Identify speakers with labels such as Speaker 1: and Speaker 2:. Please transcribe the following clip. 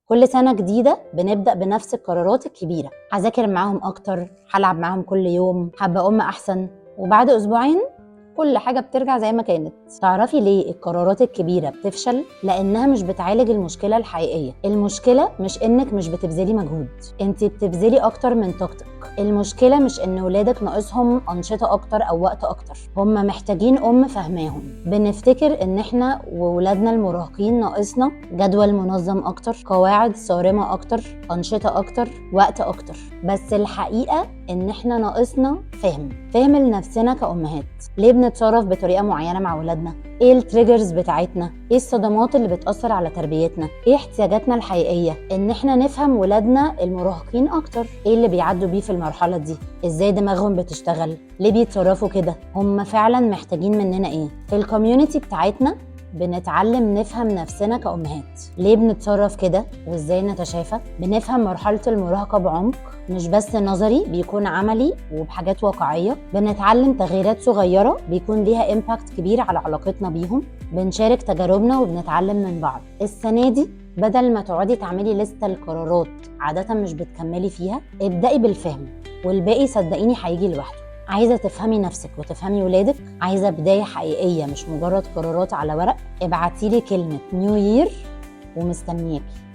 Speaker 1: كل سنة جديدة بنبدأ بنفس القرارات الكبيرة، هذاكر معاهم أكتر، هلعب معاهم كل يوم، هبقى أم أحسن، وبعد أسبوعين كل حاجة بترجع زي ما كانت. تعرفي ليه القرارات الكبيرة بتفشل؟ لأنها مش بتعالج المشكلة الحقيقية. المشكلة مش إنك مش بتبذلي مجهود، انت بتبذلي أكتر من طاقتك. المشكلة مش إن ولادك ناقصهم أنشطة أكتر أو وقت أكتر، هم محتاجين أم فهماهم. بنفتكر إن إحنا وولادنا المراهقين ناقصنا جدول منظم أكتر، قواعد صارمة أكتر، أنشطة أكتر، وقت أكتر. بس الحقيقة إن إحنا ناقصنا فهم لنفسنا كأمهات. ليه بنتصرف بطريقة معينة مع ولادنا؟ ايه التريجرز بتاعتنا؟ ايه الصدمات اللي بتأثر على تربيتنا؟ ايه احتياجاتنا الحقيقية؟ ان احنا نفهم ولادنا المراهقين اكتر، ايه اللي بيعدوا بيه في المرحلة دي، ازاي دماغهم بتشتغل، ليه بيتصرفوا كده، هم فعلا محتاجين مننا ايه. في الكوميونتي بتاعتنا بنتعلم نفهم نفسنا كأمهات، ليه بنتصرف كده وازاي نتشافى. بنفهم مرحلة المراهقة بعمق، مش بس نظري، بيكون عملي وبحاجات واقعية. بنتعلم تغييرات صغيرة بيكون ليها امباكت كبير على علاقتنا بيهم. بنشارك تجاربنا وبنتعلم من بعض. السنة دي بدل ما تقعدي تعملي لستة القرارات عادة مش بتكملي فيها، ابدأي بالفهم والباقي صدقيني هيجي لوحده. عايزة تفهمي نفسك وتفهمي ولادك، عايزة بداية حقيقية مش مجرد قرارات على ورق، ابعتيلي كلمة نيو يير ومستنياكي.